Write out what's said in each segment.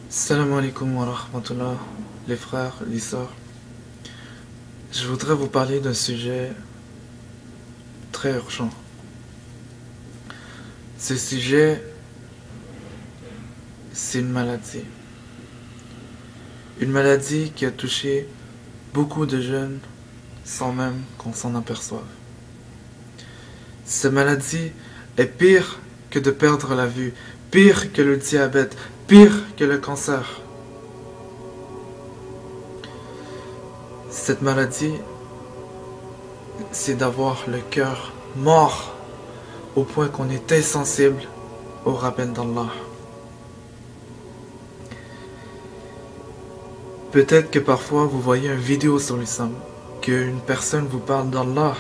Salam alaikum wa rahmatullah, les frères, les sœurs. Je voudrais vous parler d'un sujet très urgent. Ce sujet, c'est une maladie. Une maladie qui a touché beaucoup de jeunes sans même qu'on s'en aperçoive. Cette maladie est pire que de perdre la vue, pire que le diabète, pire que le cancer. Cette maladie, c'est d'avoir le cœur mort au point qu'on est insensible au rappel d'Allah. Peut-être que parfois vous voyez une vidéo sur l'islam, qu'une personne vous parle d'Allah,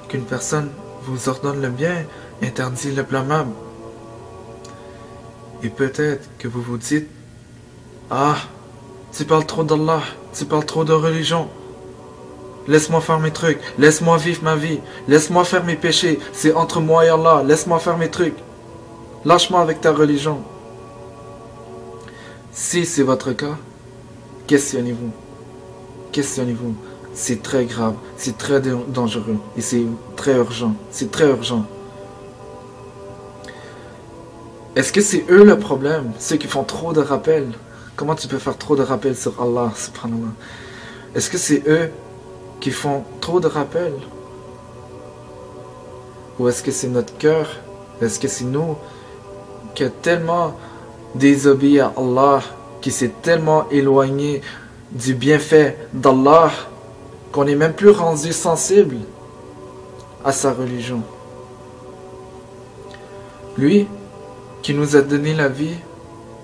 qu'une personne vous ordonne le bien, interdit le blâmable. Et peut-être que vous vous dites, ah, tu parles trop d'Allah, tu parles trop de religion. Laisse-moi faire mes trucs, laisse-moi vivre ma vie, laisse-moi faire mes péchés, c'est entre moi et Allah, laisse-moi faire mes trucs. Lâche-moi avec ta religion. Si c'est votre cas, questionnez-vous. Questionnez-vous. C'est très grave, c'est très dangereux et c'est très urgent. C'est très urgent. Est-ce que c'est eux le problème? Ceux qui font trop de rappels? Comment tu peux faire trop de rappels sur Allah, subhanallah? Est-ce que c'est eux qui font trop de rappels? Ou est-ce que c'est notre cœur? Est-ce que c'est nous qui a tellement désobéi à Allah, qui s'est tellement éloigné du bienfait d'Allah, qu'on n'est même plus rendu sensible à sa religion? Lui, qui nous a donné la vie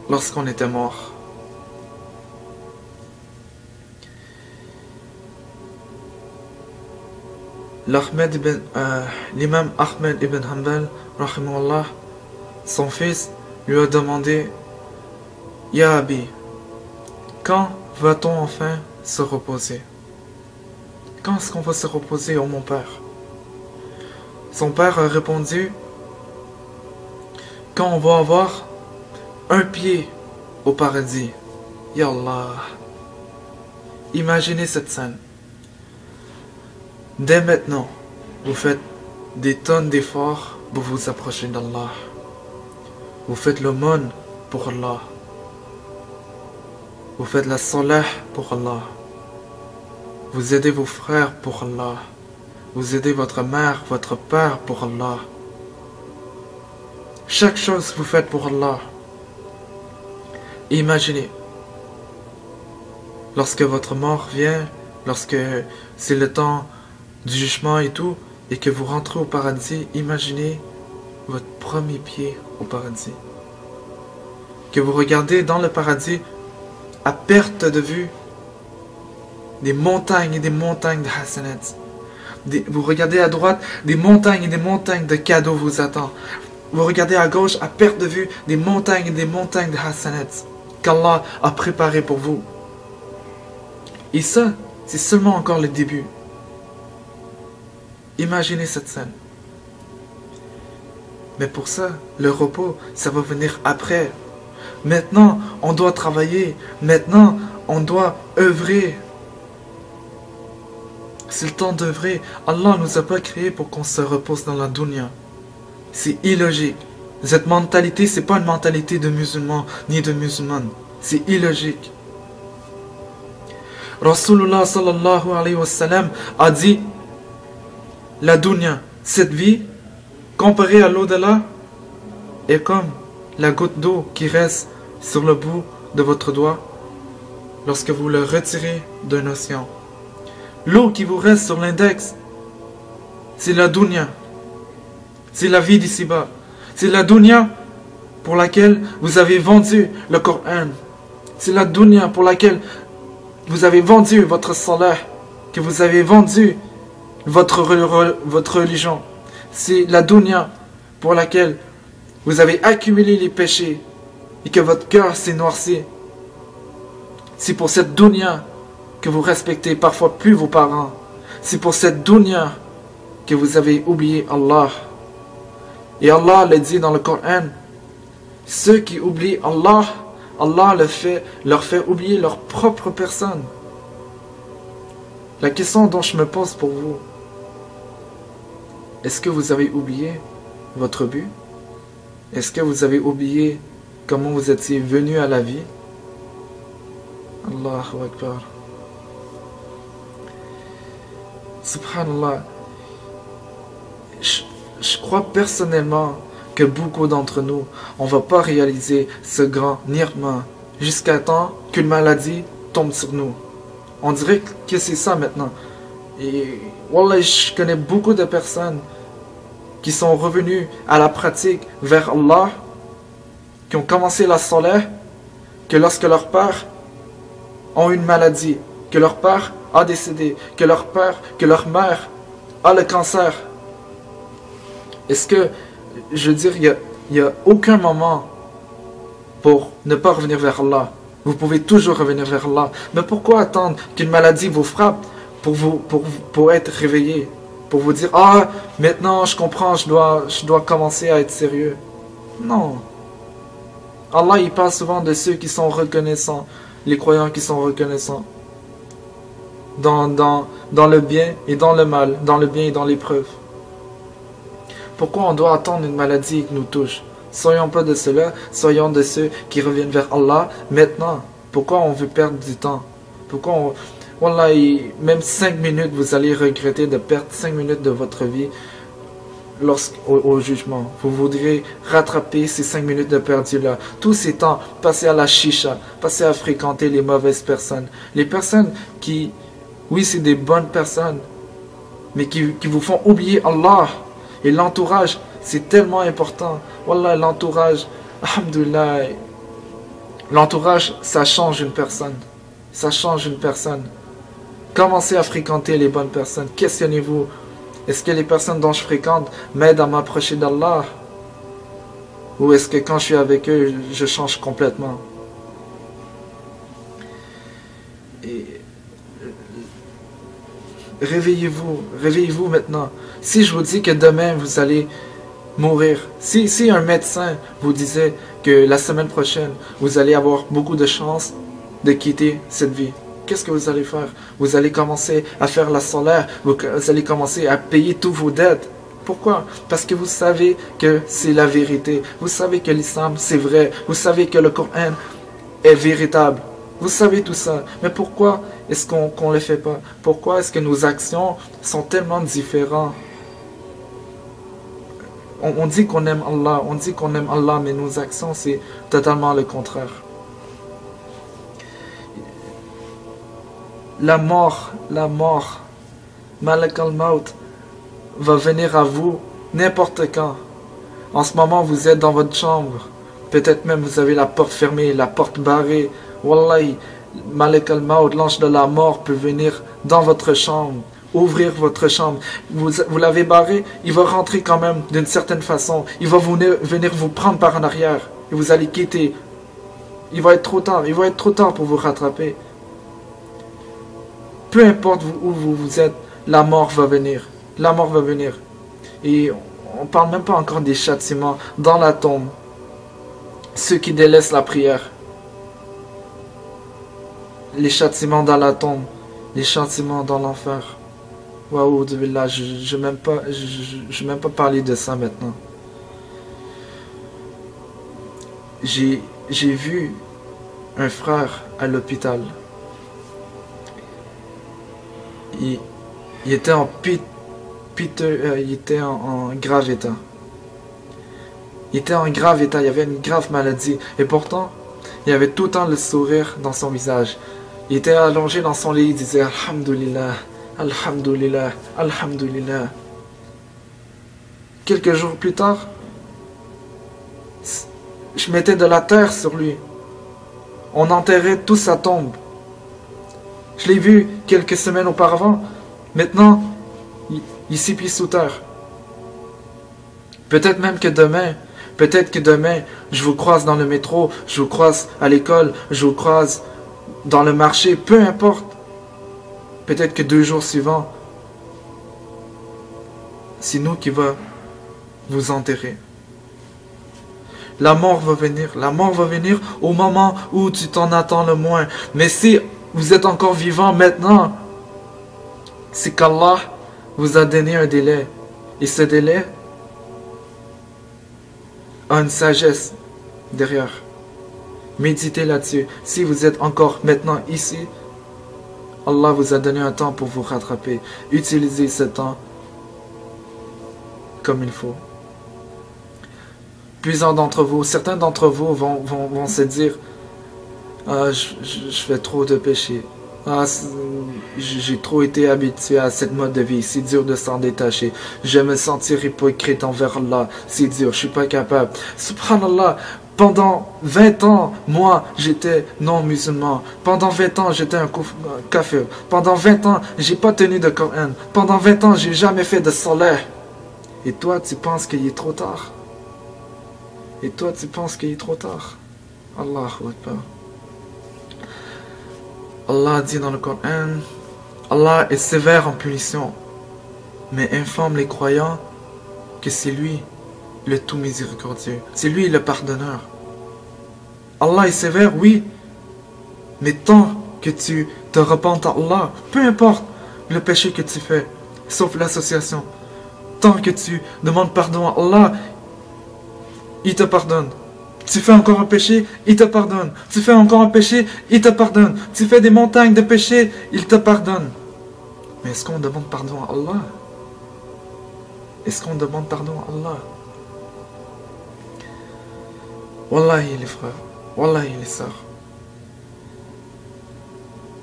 lorsqu'on était mort. L'imam Ahmed ibn Hanbal, rahimahullah, son fils lui a demandé, Ya Abi, quand va-t-on enfin se reposer? Quand est-ce qu'on va se reposer, oh mon père? Son père a répondu, quand on va avoir un pied au paradis. Ya Allah. Imaginez cette scène. Dès maintenant, vous faites des tonnes d'efforts pour vous approcher d'Allah. Vous faites l'aumône pour Allah. Vous faites la salah pour Allah. Vous aidez vos frères pour Allah. Vous aidez votre mère, votre père pour Allah. Chaque chose vous faites pour Allah. Imaginez, lorsque votre mort vient, lorsque c'est le temps du jugement et tout, et que vous rentrez au paradis, imaginez votre premier pied au paradis. Que vous regardez dans le paradis, à perte de vue, des montagnes et des montagnes de hasanat. Vous regardez à droite, des montagnes et des montagnes de cadeaux vous attendent. Vous regardez à gauche, à perte de vue, des montagnes et des montagnes de hasanat qu'Allah a préparées pour vous. Et ça, c'est seulement encore le début. Imaginez cette scène. Mais pour ça, le repos, ça va venir après. Maintenant, on doit travailler. Maintenant, on doit œuvrer. C'est le temps d'œuvrer. Allah ne nous a pas créés pour qu'on se repose dans la dunya. C'est illogique. Cette mentalité, c'est pas une mentalité de musulman ni de musulmane. C'est illogique. Rasulullah sallallahu alayhi wa sallam a dit, la dunya, cette vie, comparée à l'au-delà, est comme la goutte d'eau qui reste sur le bout de votre doigt lorsque vous le retirez d'un océan. L'eau qui vous reste sur l'index, c'est la dunya. C'est la vie d'ici-bas. C'est la dunya pour laquelle vous avez vendu le Coran. C'est la dunya pour laquelle vous avez vendu votre salah, que vous avez vendu votre religion. C'est la dunya pour laquelle vous avez accumulé les péchés et que votre cœur s'est noirci. C'est pour cette dunya que vous respectez parfois plus vos parents. C'est pour cette dunya que vous avez oublié Allah. Et Allah l'a dit dans le Coran, ceux qui oublient Allah Allah leur fait oublier leur propre personne. La question dont je me pose pour vous, est-ce que vous avez oublié votre but? Est-ce que vous avez oublié comment vous étiez venu à la vie? Allahu Akbar. Subhanallah. Je crois personnellement que beaucoup d'entre nous, on ne va pas réaliser ce grand nirma jusqu'à temps qu'une maladie tombe sur nous. On dirait que c'est ça maintenant. Et wallah, je connais beaucoup de personnes qui sont revenues à la pratique vers Allah, qui ont commencé la salat, que lorsque leurs pères ont une maladie, que leur père a décédé, que leur père, que leur mère a le cancer. Est-ce que, je veux dire, il n'y a aucun moment pour ne pas revenir vers Allah. Vous pouvez toujours revenir vers Allah. Mais pourquoi attendre qu'une maladie vous frappe pour être réveillé? Pour vous dire, ah, maintenant je comprends, je dois commencer à être sérieux. Non. Allah, il parle souvent de ceux qui sont reconnaissants, les croyants qui sont reconnaissants. Dans le bien et dans le mal, dans le bien et dans l'épreuve. Pourquoi on doit attendre une maladie qui nous touche? Soyons pas de ceux-là, soyons de ceux qui reviennent vers Allah maintenant. Pourquoi on veut perdre du temps? Pourquoi on... Wallah, même 5 minutes, vous allez regretter de perdre 5 minutes de votre vie au jugement. Vous voudrez rattraper ces 5 minutes de perdu là. Tous ces temps passés à la chicha, passés à fréquenter les mauvaises personnes. Les personnes qui, oui, c'est des bonnes personnes, mais qui vous font oublier Allah. Et l'entourage, c'est tellement important. Wallah, l'entourage, alhamdoulilah, l'entourage, ça change une personne. Ça change une personne. Commencez à fréquenter les bonnes personnes. Questionnez-vous. Est-ce que les personnes dont je fréquente m'aident à m'approcher d'Allah? Ou est-ce que quand je suis avec eux, je change complètement? Et réveillez-vous maintenant. Si je vous dis que demain vous allez mourir, si un médecin vous disait que la semaine prochaine vous allez avoir beaucoup de chances de quitter cette vie, qu'est-ce que vous allez faire? Vous allez commencer à faire la salat, vous allez commencer à payer tous vos dettes. Pourquoi? Parce que vous savez que c'est la vérité. Vous savez que l'islam c'est vrai. Vous savez que le Coran est véritable. Vous savez tout ça. Mais pourquoi est-ce qu'on ne le fait pas? Pourquoi est-ce que nos actions sont tellement différentes? On dit qu'on aime Allah, mais nos actions c'est totalement le contraire. La mort, Malak al-Maut, va venir à vous n'importe quand. En ce moment, vous êtes dans votre chambre. Peut-être même vous avez la porte fermée, la porte barrée. Wallahi, Malak al-Maut, l'ange de la mort, peut venir dans votre chambre, ouvrir votre chambre. Vous l'avez barré, il va rentrer quand même d'une certaine façon. Il va venir vous prendre par en arrière et vous allez quitter. Il va être trop tard pour vous rattraper. Peu importe où vous êtes, la mort va venir. La mort va venir. Et on ne parle même pas encore des châtiments dans la tombe. Ceux qui délaissent la prière. Les châtiments dans la tombe. Les châtiments dans l'enfer. Waouh, je ne vais même pas parler de ça maintenant. J'ai vu un frère à l'hôpital. Il était en grave état. Il était en grave état, il avait une grave maladie. Et pourtant, il avait tout le temps le sourire dans son visage. Il était allongé dans son lit, il disait Alhamdulillah, Alhamdulillah, Alhamdulillah. Quelques jours plus tard, je mettais de la terre sur lui. On enterrait toute sa tombe. Je l'ai vu quelques semaines auparavant. Maintenant, il s'y plie sous terre. Peut-être que demain, je vous croise dans le métro, je vous croise à l'école, je vous croise dans le marché, peu importe. Peut-être que 2 jours suivants, c'est nous qui va vous enterrer. La mort va venir. La mort va venir au moment où tu t'en attends le moins. Mais si vous êtes encore vivant maintenant, c'est qu'Allah vous a donné un délai. Et ce délai a une sagesse derrière. Méditez là-dessus. Si vous êtes encore maintenant ici, Allah vous a donné un temps pour vous rattraper. Utilisez ce temps comme il faut. Plusieurs d'entre vous, certains d'entre vous vont se dire ah, je fais trop de péchés. Ah, j'ai trop été habitué à cette mode de vie. C'est dur de s'en détacher. Je me sentir hypocrite envers Allah. C'est dur, je suis pas capable. Subhanallah, pendant 20 ans, moi, j'étais non-musulman. Pendant 20 ans, j'étais un kafir. Pendant 20 ans, j'ai pas tenu de Coran. Pendant 20 ans, j'ai jamais fait de salat. Et toi, tu penses qu'il est trop tard? Et toi, tu penses qu'il est trop tard? Allahu Akbar. Allah dit dans le Coran, Allah est sévère en punition, mais informe les croyants que c'est lui le tout miséricordieux. C'est lui le pardonneur. Allah est sévère, oui, mais tant que tu te repentes à Allah, peu importe le péché que tu fais, sauf l'association, tant que tu demandes pardon à Allah, il te pardonne. Tu fais encore un péché, il te pardonne. Tu fais encore un péché, il te pardonne. Tu fais des montagnes de péché, il te pardonne. Mais est-ce qu'on demande pardon à Allah? Est-ce qu'on demande pardon à Allah? Wallahi les frères, Wallahi les sœurs.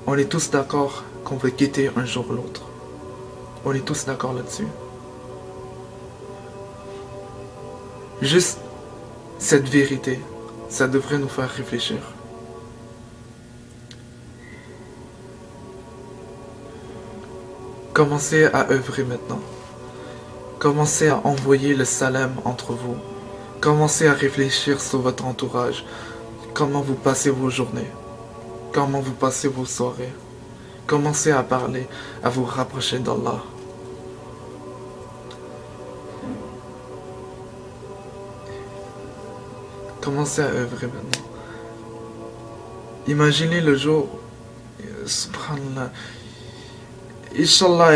On est tous d'accord qu'on veut quitter un jour ou l'autre. On est tous d'accord là-dessus. Juste cette vérité, ça devrait nous faire réfléchir. Commencez à œuvrer maintenant. Commencez à envoyer le salam entre vous. Commencez à réfléchir sur votre entourage. Comment vous passez vos journées. Comment vous passez vos soirées. Commencez à parler, à vous rapprocher d'Allah. Commencez à œuvrer maintenant. Imaginez le jour, subhanallah, Inch'Allah,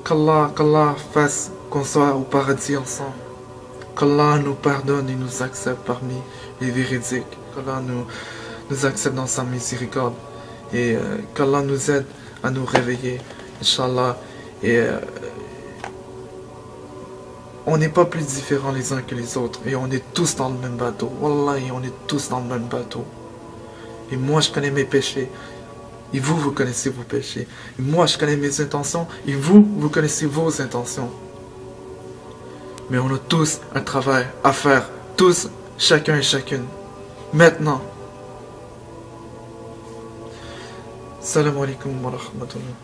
qu'Allah fasse qu'on soit au paradis ensemble. Qu'Allah nous pardonne et nous accepte parmi les véridiques. Qu'Allah nous accepte dans sa miséricorde. Et qu'Allah nous aide à nous réveiller, Inch'Allah. Et on n'est pas plus différents les uns que les autres. Et on est tous dans le même bateau. Wallahi, on est tous dans le même bateau. Et moi, je connais mes péchés. Et vous, vous connaissez vos péchés. Et moi, je connais mes intentions. Et vous, vous connaissez vos intentions. Mais on a tous un travail à faire. Tous, chacun et chacune. Maintenant. Salam alaikum wa rahmatullah.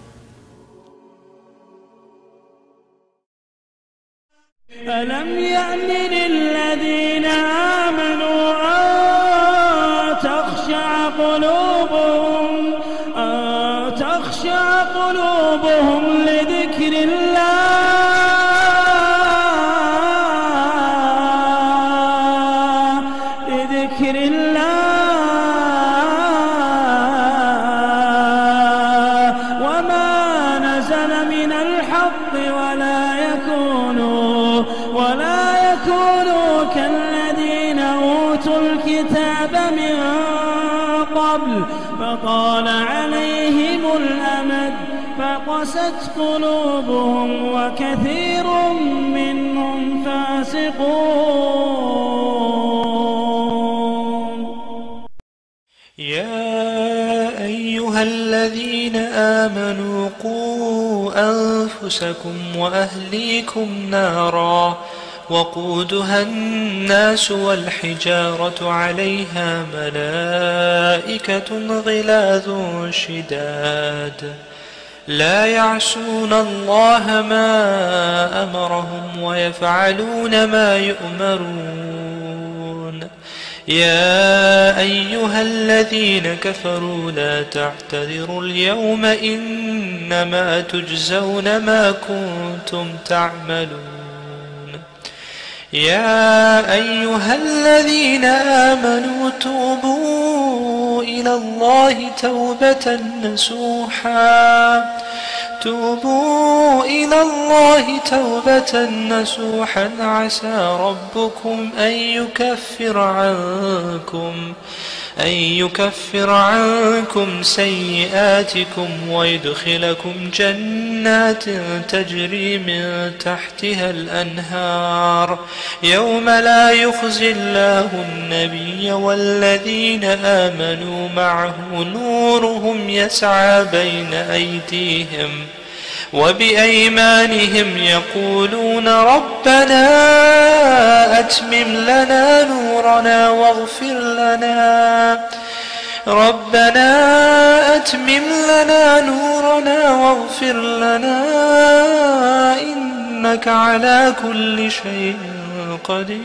ألم يأن للذين آمنوا أن تخشع قلوبهم لذكر الله وما نزل من الحق ولا يكونوا كالذين أوتوا الكتاب من قبل فطال عليهم الأمد فقست قلوبهم وكثير منهم فاسقون. يا أيها الذين آمنوا قوا أنفسكم وأهليكم نارا وقودها الناس والحجارة عليها ملائكة غلاظ شداد لا يعصون الله ما أمرهم ويفعلون ما يؤمرون. يا أيها الذين كفروا لا تعتذروا اليوم إنما تجزون ما كنتم تعملون. يا أيها الذين آمنوا توبوا إلى الله توبة نصوحا عسى ربكم أن يكفر عنكم سيئاتكم ويدخلكم جنات تجري من تحتها الأنهار يوم لا يخزي الله النبي والذين آمنوا معه نورهم يسعى بين أيديهم وبأيمانهم يقولون ربنا أتمم لنا نورنا واغفر لنا إنك على كل شيء قدير.